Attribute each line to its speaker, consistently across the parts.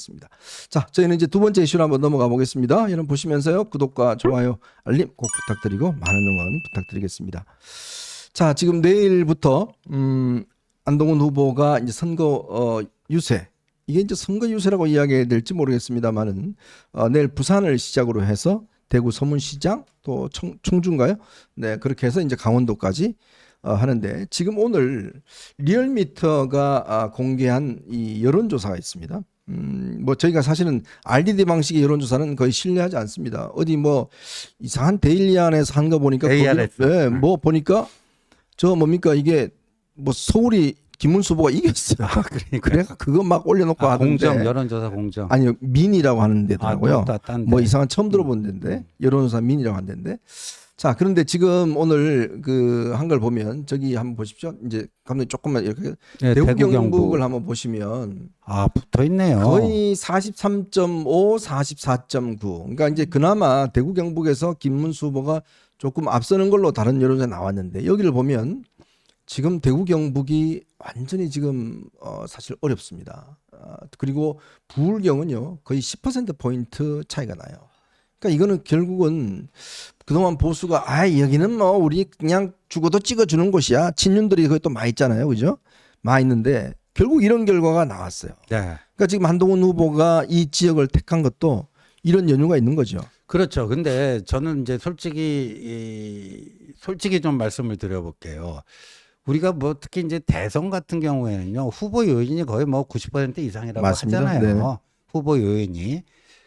Speaker 1: 습니다. 자, 저희는 이제 두 번째 이슈로 한번 넘어가 보겠습니다. 여러분 보시면서요, 구독과 좋아요, 알림 꼭 부탁드리고 많은 응원 부탁드리겠습니다. 자, 지금 내일부터 안동훈 후보가 이제 선거 유세, 이게 이제 선거 유세라고 이야기해야 될지 모르겠습니다만은 내일 부산을 시작으로 해서 대구 서문시장 또 청주인가요? 네, 그렇게 해서 이제 강원도까지 하는데, 지금 오늘 리얼미터가 공개한 이 여론조사가 있습니다. 뭐 저희가 사실은 RDD 방식의 여론조사는 거의 신뢰하지 않습니다. 어디 뭐 이상한 데일리안에서 한 거 보니까
Speaker 2: ARS.
Speaker 1: 뭐 보니까 저 뭡니까 이게 뭐 서울이 김문수 후보가 이겼어요. 그래 그거 막 올려놓고 하던데.
Speaker 2: 공정 여론조사 공정.
Speaker 1: 아니요, 민이라고 하는 데더라고요. 뭐 이상한 처음 들어본 데인데 여론조사 민이라고 하는 데인데. 자, 그런데 지금 오늘 그 한 걸 보면 저기 한번 보십시오. 이제 감독님 조금만 이렇게
Speaker 2: 네,
Speaker 1: 대구
Speaker 2: 대구
Speaker 1: 경북을 한번 보시면
Speaker 2: 붙어 있네요.
Speaker 1: 거의 43.5, 44.9. 그러니까 이제 그나마 대구 경북에서 김문수 후보가 조금 앞서는 걸로 다른 여론조사 나왔는데, 여기를 보면 지금 대구 경북이 완전히 지금 사실 어렵습니다. 그리고 부울경은요 거의 10%포인트 차이가 나요. 그러니까 이거는 결국은 그동안 보수가 여기는 뭐 우리 그냥 죽어도 찍어주는 곳이야. 친윤들이 거기 또 많이 있잖아요, 그죠? 많이 있는데 결국 이런 결과가 나왔어요.
Speaker 2: 네.
Speaker 1: 그러니까 지금 한동훈 후보가 이 지역을 택한 것도 이런 연유가 있는 거죠.
Speaker 2: 그렇죠. 근데 저는 이제 솔직히 좀 말씀을 드려볼게요. 우리가 뭐 특히 이제 대선 같은 경우에는요, 후보 요인이 거의 뭐 90% 이상이라고
Speaker 1: 맞습니다.
Speaker 2: 하잖아요.
Speaker 1: 네.
Speaker 2: 후보 요인이.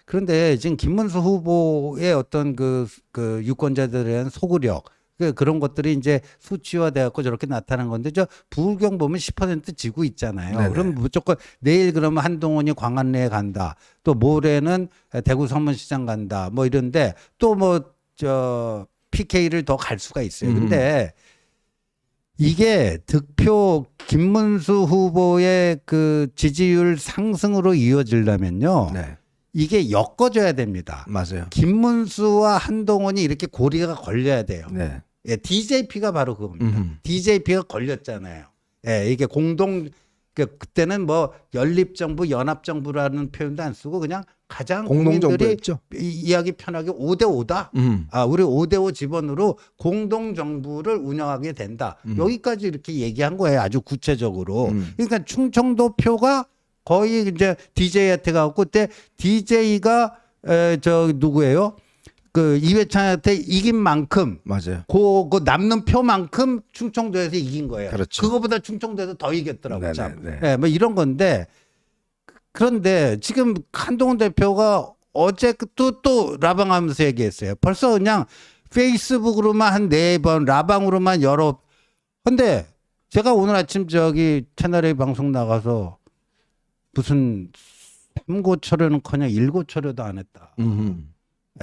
Speaker 2: 그런데 지금 김문수 후보의 어떤 그 유권자들에 대한 소구력, 그런 것들이 이제 수치화돼 갖고 저렇게 나타난 건데, 저 부울경 보면 10% 지고 있잖아요.
Speaker 1: 네네.
Speaker 2: 그럼 무조건 내일 그러면 한동훈이 광안리에 간다. 또 모레는 대구 서문시장 간다. 뭐 이런데 또 뭐 저 PK를 더 갈 수가 있어요. 근데 이게 득표 김문수 후보의 그 지지율 상승으로 이어지려면요.
Speaker 1: 네,
Speaker 2: 이게 엮어줘야 됩니다.
Speaker 1: 맞아요.
Speaker 2: 김문수와 한동훈이 이렇게 고리가 걸려야 돼요.
Speaker 1: 네.
Speaker 2: 예, DJP가 바로 그겁니다. DJP가 걸렸잖아요. 예, 이게 그때는 뭐 연립정부, 연합정부라는 표현도 안 쓰고 그냥 가장 국민들이
Speaker 1: 공동정부였죠.
Speaker 2: 이야기 편하게 5대5다. 우리 5대5 지번으로 공동정부를 운영하게 된다. 여기까지 이렇게 얘기한 거예요. 아주 구체적으로. 그러니까 충청도 표가 거의 이제 DJ한테 가고, 그때 DJ가 누구예요? 그 이회창한테 이긴 만큼,
Speaker 1: 맞아요.
Speaker 2: 그 남는 표만큼 충청도에서 이긴 거예요.
Speaker 1: 그렇죠.
Speaker 2: 그거보다 충청도에서 더 이겼더라고요.
Speaker 1: 네네,
Speaker 2: 참.
Speaker 1: 네.
Speaker 2: 네, 뭐 이런 건데, 그런데 지금 한동훈 대표가 어제 또 라방하면서 얘기했어요. 벌써 그냥 페이스북으로만 한 4번, 라방으로만 근데 제가 오늘 아침 저기 채널A 방송 나가서 무슨 3고초려는커녕 1고초려도 안 했다.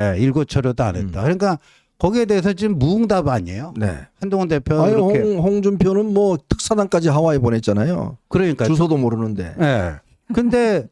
Speaker 2: 예, 1고초려도 안 했다. 그러니까 거기에 대해서 지금 무응답 아니에요?
Speaker 1: 네.
Speaker 2: 한동훈 대표가 그렇게.
Speaker 1: 홍준표는 뭐 특사단까지 하와이 보냈잖아요.
Speaker 2: 그러니까
Speaker 1: 주소도 모르는데.
Speaker 2: 예. 근데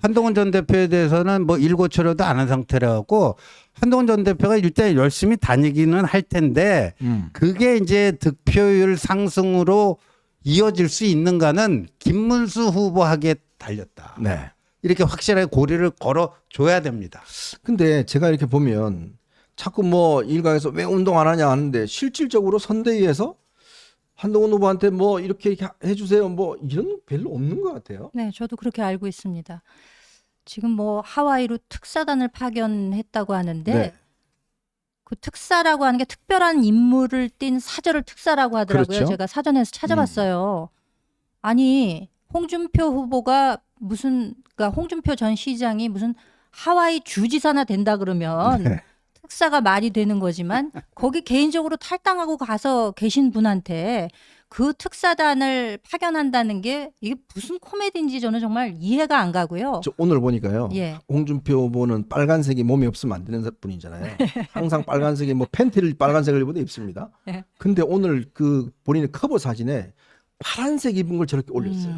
Speaker 2: 한동훈 전 대표에 대해서는 뭐 1고초려도 안 한 상태라고, 한동훈 전 대표가 일단 열심히 다니기는 할 텐데 그게 이제 득표율 상승으로 이어질 수 있는가는 김문수 후보에게 달렸다.
Speaker 1: 네.
Speaker 2: 이렇게 확실하게 고리를 걸어줘야 됩니다.
Speaker 1: 근데 제가 이렇게 보면 자꾸 뭐 일각에서 왜 운동 안 하냐 하는데, 실질적으로 선대위에서 한동훈 후보한테 뭐 이렇게 해주세요 뭐 이런 별로 없는 것 같아요.
Speaker 3: 네, 저도 그렇게 알고 있습니다. 지금 뭐 하와이로 특사단을 파견했다고 하는데,
Speaker 1: 네.
Speaker 3: 그 특사라고 하는 게 특별한 임무를 띈 사절을 특사라고 하더라고요.
Speaker 1: 그렇죠.
Speaker 3: 제가 사전에서 찾아봤어요. 아니, 홍준표 후보가 그러니까 홍준표 전 시장이 무슨 하와이 주지사나 된다 그러면
Speaker 1: 네.
Speaker 3: 특사가 말이 되는 거지만, 거기 개인적으로 탈당하고 가서 계신 분한테 그 특사단을 파견한다는 게 이게 무슨 코미디인지 저는 정말 이해가 안 가고요.
Speaker 1: 저 오늘 보니까요.
Speaker 3: 예.
Speaker 1: 홍준표 후보는 빨간색이 몸에 없으면 안 되는 분이잖아요. 항상 빨간색이 뭐 팬티를 빨간색을 입어도 입습니다.
Speaker 3: 네.
Speaker 1: 근데 오늘 그 본인의 커버 사진에 파란색 입은 걸 저렇게 올렸어요.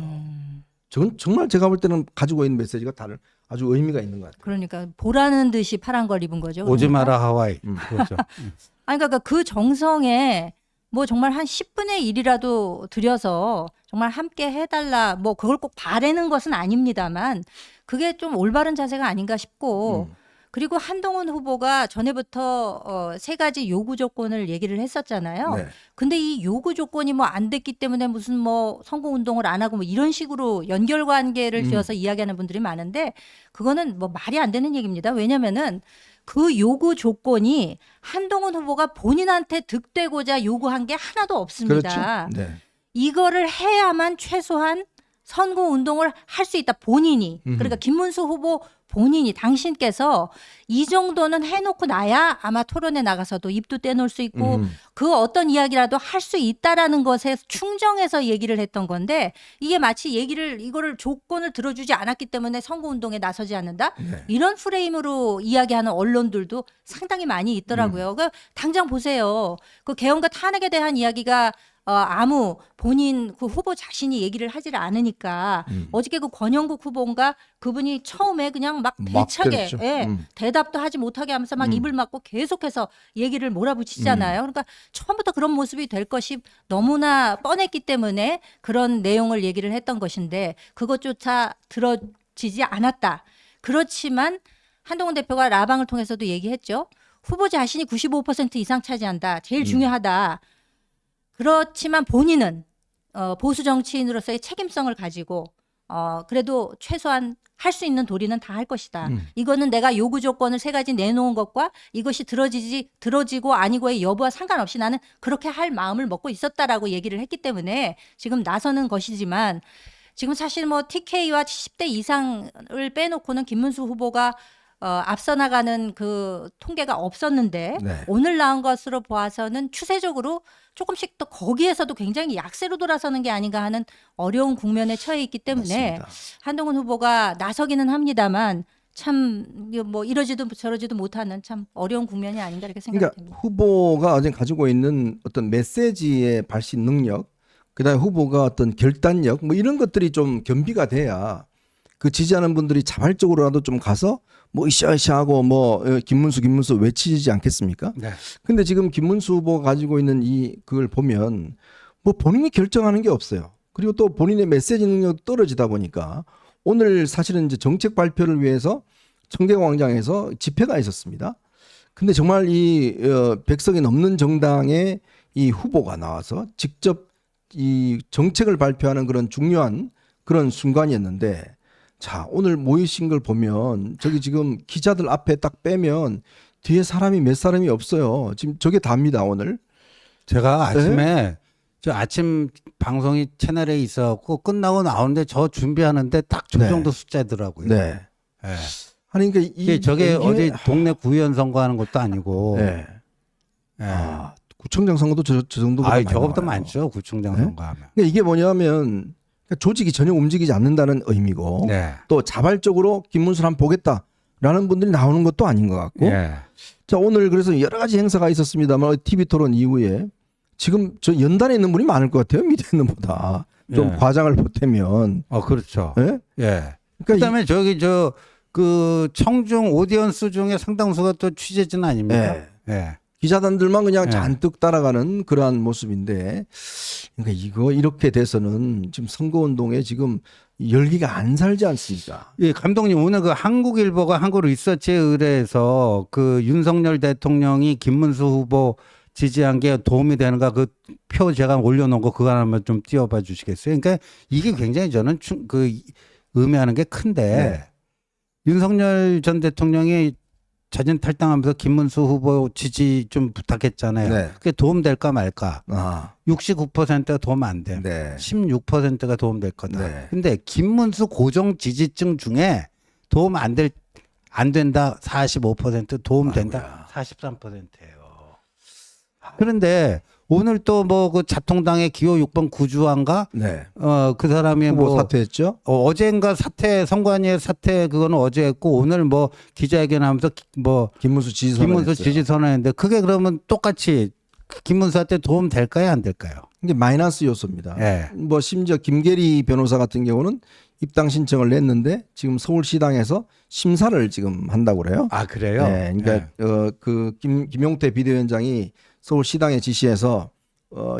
Speaker 1: 저건 정말 제가 볼 때는 가지고 있는 메시지가 다른 아주 의미가 있는 것 같아요.
Speaker 3: 그러니까 보라는 듯이 파란 걸 입은 거죠.
Speaker 2: 오지
Speaker 3: 그러니까.
Speaker 2: 마라 하와이. 그렇죠.
Speaker 3: 아니, 그러니까 그 정성에 뭐 정말 한 10분의 1이라도 들여서 정말 함께 해달라 뭐 그걸 꼭 바라는 것은 아닙니다만 그게 좀 올바른 자세가 아닌가 싶고 그리고 한동훈 후보가 전에부터 세 가지 요구 조건을 얘기를 했었잖아요.
Speaker 1: 네.
Speaker 3: 근데 이 요구 조건이 뭐 안 됐기 때문에 무슨 뭐 선거운동을 안 하고 뭐 이런 식으로 연결관계를 지어서 이야기하는 분들이 많은데 그거는 뭐 말이 안 되는 얘기입니다. 왜냐면은 그 요구 조건이 한동훈 후보가 본인한테 득되고자 요구한 게 하나도 없습니다.
Speaker 1: 그렇죠. 네.
Speaker 3: 이거를 해야만 최소한 선거 운동을 할 수 있다. 본인이. 그러니까 김문수 후보 본인이 당신께서 이 정도는 해놓고 나야 아마 토론에 나가서도 입도 떼놓을 수 있고 그 어떤 이야기라도 할 수 있다라는 것에 충정해서 얘기를 했던 건데 이게 마치 이거를 조건을 들어주지 않았기 때문에 선거 운동에 나서지 않는다.
Speaker 1: 네.
Speaker 3: 이런 프레임으로 이야기하는 언론들도 상당히 많이 있더라고요. 그 당장 보세요. 그 개헌과 탄핵에 대한 이야기가 아무 본인 그 후보 자신이 얘기를 하질 않으니까 어저께 그 권영국 후보인가 그분이 처음에 그냥 막
Speaker 1: 막
Speaker 3: 대차게
Speaker 1: 때렸죠.
Speaker 3: 예, 대답도 하지 못하게 하면서 막 입을 막고 계속해서 얘기를 몰아붙이잖아요. 그러니까 처음부터 그런 모습이 될 것이 너무나 뻔했기 때문에 그런 내용을 얘기를 했던 것인데 그것조차 들어지지 않았다. 그렇지만 한동훈 대표가 라방을 통해서도 얘기했죠. 후보 자신이 95% 이상 차지한다. 제일 중요하다. 그렇지만 본인은 보수 정치인으로서의 책임성을 가지고 그래도 최소한 할 수 있는 도리는 다 할 것이다. 이거는 내가 요구 조건을 세 가지 내놓은 것과 이것이 들어지고 아니고의 여부와 상관없이 나는 그렇게 할 마음을 먹고 있었다라고 얘기를 했기 때문에 지금 나서는 것이지만 지금 사실 뭐 TK와 70대 이상을 빼놓고는 김문수 후보가 앞서 나가는 그 통계가 없었는데
Speaker 1: 네.
Speaker 3: 오늘 나온 것으로 보아서는 추세적으로 조금씩 또 거기에서도 굉장히 약세로 돌아서는 게 아닌가 하는 어려운 국면에 처해 있기 때문에
Speaker 1: 맞습니다.
Speaker 3: 한동훈 후보가 나서기는 합니다만 참 뭐 이러지도 저러지도 못하는 참 어려운 국면이 아닌가 이렇게
Speaker 1: 그러니까
Speaker 3: 생각됩니다.
Speaker 1: 후보가 어제 가지고 있는 어떤 메시지의 발신 능력, 그다음에 후보가 어떤 결단력, 뭐 이런 것들이 좀 겸비가 돼야 그 지지하는 분들이 자발적으로라도 좀 가서 뭐 으쌰으쌰하고 뭐 김문수 외치지 않겠습니까?
Speaker 2: 네.
Speaker 1: 근데 지금 김문수 후보가 가지고 있는 그걸 보면 뭐 본인이 결정하는 게 없어요. 그리고 또 본인의 메시지 능력도 떨어지다 보니까 오늘 사실은 이제 정책 발표를 위해서 청계광장에서 집회가 있었습니다. 근데 정말 이 100석이 넘는 정당의 이 후보가 나와서 직접 이 정책을 발표하는 그런 중요한 그런 순간이었는데 자, 오늘 모이신 걸 보면 저기 지금 기자들 앞에 딱 빼면 뒤에 사람이 몇 사람이 없어요. 지금 저게 답니다, 오늘.
Speaker 2: 제가 아침에 저 아침 방송이 채널에 있어갖고 끝나고 나오는데 저 준비하는데 딱 저
Speaker 1: 네.
Speaker 2: 정도 숫자더라고요.
Speaker 1: 네.
Speaker 2: 예.
Speaker 1: 아니 그러니까
Speaker 2: 이게 저게 어디 동네 구의원 선거하는 것도 아니고.
Speaker 1: 네.
Speaker 2: 예.
Speaker 1: 아, 구청장 선거도 저 정도보다 많이
Speaker 2: 저거보다
Speaker 1: 나와요.
Speaker 2: 많죠. 구청장
Speaker 1: 네?
Speaker 2: 선거하면.
Speaker 1: 그러니까 이게 뭐냐면 조직이 전혀 움직이지 않는다는 의미고
Speaker 2: 네.
Speaker 1: 또 자발적으로 김문수를 한번 보겠다라는 분들이 나오는 것도 아닌 것 같고
Speaker 2: 예.
Speaker 1: 자 오늘 그래서 여러 가지 행사가 있었습니다만 TV 토론 이후에 지금 저 연단에 있는 분이 많을 것 같아요. 밑에 있는 보다 좀
Speaker 2: 예.
Speaker 1: 과장을 보태면
Speaker 2: 그렇죠.
Speaker 1: 예?
Speaker 2: 예.
Speaker 1: 그러니까
Speaker 2: 그다음에 저기 그 청중 오디언스 중에 상당수가 또 취재진 아닙니까?
Speaker 1: 예.
Speaker 2: 예.
Speaker 1: 기자단들만 그냥
Speaker 2: 예.
Speaker 1: 잔뜩 따라가는 그러한 모습인데 그러니까 이거 이렇게 돼서는 지금 선거운동에 지금 열기가 안 살지 않습니까?
Speaker 2: 예, 감독님 오늘 그 한국일보가 한국 리서치에 의뢰해서 그 윤석열 대통령이 김문수 후보 지지한 게 도움이 되는가 그 표 제가 올려놓은 거 그거 하나만 좀 띄워봐 주시겠어요? 그러니까 이게 굉장히 저는 의미하는 게 큰데
Speaker 1: 네.
Speaker 2: 윤석열 전 대통령이 자진 탈당하면서 김문수 후보 지지 좀 부탁했잖아요.
Speaker 1: 네.
Speaker 2: 그게 도움될까 말까?
Speaker 1: 아,
Speaker 2: 69%가 도움 안 돼.
Speaker 1: 네.
Speaker 2: 16%가 도움될 거다.
Speaker 1: 네.
Speaker 2: 근데 김문수 고정 지지층 중에 도움 안 된다 45%, 도움 된다 43%예요. 그런데 오늘 또 뭐 그 자통당의 기호 6번 구주환가
Speaker 1: 네.
Speaker 2: 그 사람이
Speaker 1: 후보
Speaker 2: 뭐
Speaker 1: 사퇴했죠?
Speaker 2: 어젠가 선관위의 사퇴 그거는 어제 했고 오늘 뭐 기자회견하면서 뭐
Speaker 1: 김문수 지지 선언.
Speaker 2: 김문수 지지 선언했는데 그게 그러면 똑같이 김문수한테 도움 될까요 안 될까요?
Speaker 1: 이게 마이너스 요소입니다.
Speaker 2: 예.
Speaker 1: 뭐 심지어 김계리 변호사 같은 경우는 입당 신청을 냈는데 지금 서울시당에서 심사를 지금 한다고 그래요.
Speaker 2: 아 그래요?
Speaker 1: 네, 그러니까 그 김용태 비대위원장이 서울시당에 지시해서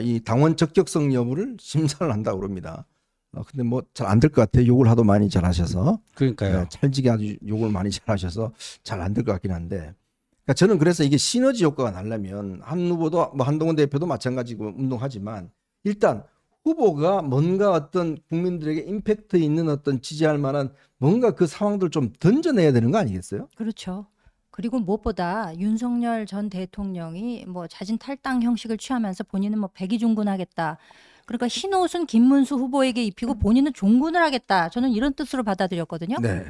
Speaker 1: 이 당원 적격성 여부를 심사를 한다고 그럽니다. 근데 뭐 잘 안 될 것 같아요. 욕을 하도 많이 잘하셔서.
Speaker 2: 그러니까요.
Speaker 1: 찰지게 아주 욕을 많이 잘하셔서 잘 안 될 것 같긴 한데. 그러니까 저는 그래서 이게 시너지 효과가 나려면 한 후보도 뭐 한동훈 대표도 마찬가지고 운동하지만 일단 후보가 뭔가 어떤 국민들에게 임팩트 있는 어떤 지지할 만한 뭔가 그 상황들을 좀 던져내야 되는 거 아니겠어요?
Speaker 3: 그렇죠. 그리고 무엇보다 윤석열 전 대통령이 뭐 자진 탈당 형식을 취하면서 본인은 뭐 백의종군하겠다. 그러니까 흰 옷은 김문수 후보에게 입히고 본인은 종군을 하겠다. 저는 이런 뜻으로 받아들였거든요.
Speaker 1: 네.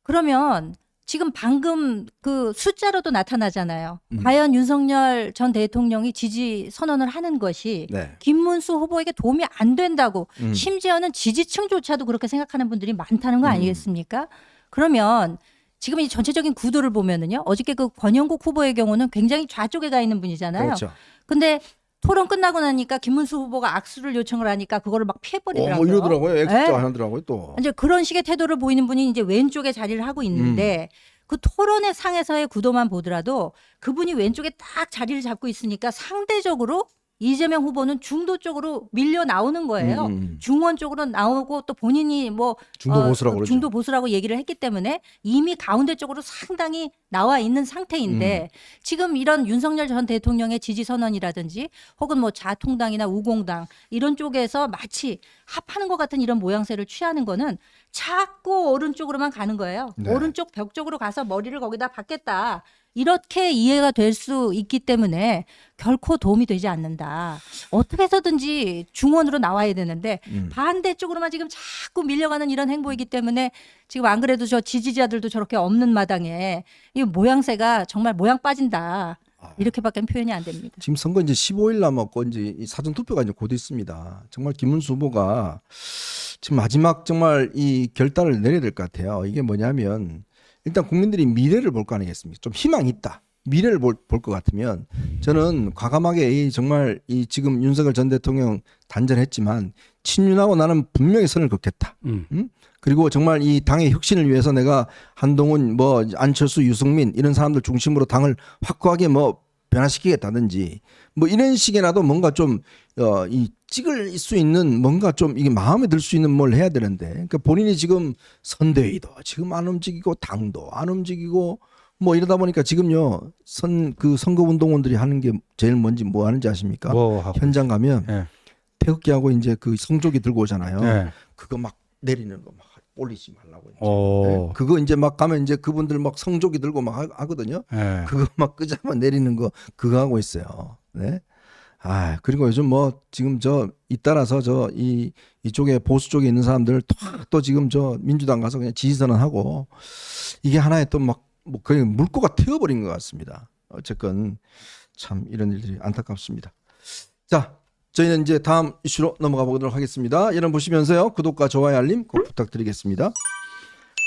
Speaker 3: 그러면 지금 방금 그 숫자로도 나타나잖아요. 과연 윤석열 전 대통령이 지지 선언을 하는 것이
Speaker 1: 네.
Speaker 3: 김문수 후보에게 도움이 안 된다고
Speaker 1: 음.
Speaker 3: 심지어는 지지층조차도 그렇게 생각하는 분들이 많다는 거 아니겠습니까? 그러면 지금 이 전체적인 구도를 보면은요. 어저께 그 권영국 후보의 경우는 굉장히 좌쪽에 가 있는 분이잖아요.
Speaker 1: 그렇죠.
Speaker 3: 근데 토론 끝나고 나니까 김문수 후보가 악수를 요청을 하니까 그거를 막 피해버리더라고요.
Speaker 1: 뭐 이러더라고요.
Speaker 3: 네.
Speaker 1: 엑스트라 하더라고요 또.
Speaker 3: 이제 그런 식의 태도를 보이는 분이 이제 왼쪽에 자리를 하고 있는데 그 토론의 상에서의 구도만 보더라도 그분이 왼쪽에 딱 자리를 잡고 있으니까 상대적으로 이재명 후보는 중도 쪽으로 밀려 나오는 거예요. 중원 쪽으로 나오고 또 본인이 뭐
Speaker 1: 중도 보수라고 그러죠.
Speaker 3: 중도 보수라고 얘기를 했기 때문에 이미 가운데 쪽으로 상당히 나와 있는 상태인데 지금 이런 윤석열 전 대통령의 지지 선언이라든지 혹은 뭐 자통당이나 우공당 이런 쪽에서 마치 합하는 것 같은 이런 모양새를 취하는 거는 자꾸 오른쪽으로만 가는 거예요.
Speaker 1: 네.
Speaker 3: 오른쪽 벽 쪽으로 가서 머리를 거기다 박겠다. 이렇게 이해가 될 수 있기 때문에 결코 도움이 되지 않는다. 어떻게 해서든지 중원으로 나와야 되는데 반대쪽으로만 지금 자꾸 밀려가는 이런 행보이기 때문에 지금 안 그래도 저 지지자들도 저렇게 없는 마당에 이 모양새가 정말 모양 빠진다. 이렇게밖에 표현이 안 됩니다.
Speaker 1: 지금 선거 이제 15일 남았고 이제 이 사전 투표가 이제 곧 있습니다. 정말 김문수 후보가 지금 마지막 정말 이 결단을 내려야 될 것 같아요. 이게 뭐냐면 일단 국민들이 미래를 볼 거 아니겠습니까? 좀 희망이 있다. 미래를 볼 것 같으면 저는 과감하게 이 정말 이 지금 윤석열 전 대통령 단전했지만 친윤하고 나는 분명히 선을 긋겠다. 그리고 정말 이 당의 혁신을 위해서 내가 한동훈 뭐 안철수 유승민 이런 사람들 중심으로 당을 확고하게 뭐 변화시키겠다든지 뭐 이런 식이라도 뭔가 좀 이 찍을 수 있는 뭔가 좀 이게 마음에 들 수 있는 뭘 해야 되는데 그러니까 본인이 지금 선대위도 지금 안 움직이고 당도 안 움직이고 뭐 이러다 보니까 지금요 그 선거운동원들이 하는 게 제일 뭔지 뭐 하는지 아십니까?
Speaker 2: 뭐 하고
Speaker 1: 현장 가면
Speaker 2: 예.
Speaker 1: 태극기하고 이제 그 성조기 들고 오잖아요.
Speaker 2: 예.
Speaker 1: 그거 막 내리는 거 막 올리지 말라고. 이제.
Speaker 2: 오.
Speaker 1: 네? 그거 이제 막 가면 이제 그분들 막 성조기 들고 막 하거든요.
Speaker 2: 예.
Speaker 1: 그거 막 끄자마 내리는 거 그거 하고 있어요. 네. 그리고 요즘 뭐 지금 저 잇따라서 저 이쪽에 보수 쪽에 있는 사람들 또 지금 저 민주당 가서 그냥 지지선언 하고 이게 하나의 또 막 뭐 거의 물꼬가 튀어버린 것 같습니다. 어쨌건 참 이런 일들이 안타깝습니다. 자, 저희는 이제 다음 이슈로 넘어가 보도록 하겠습니다. 여러분 보시면서요 구독과 좋아요 알림 꼭 부탁드리겠습니다.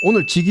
Speaker 1: 오늘 직위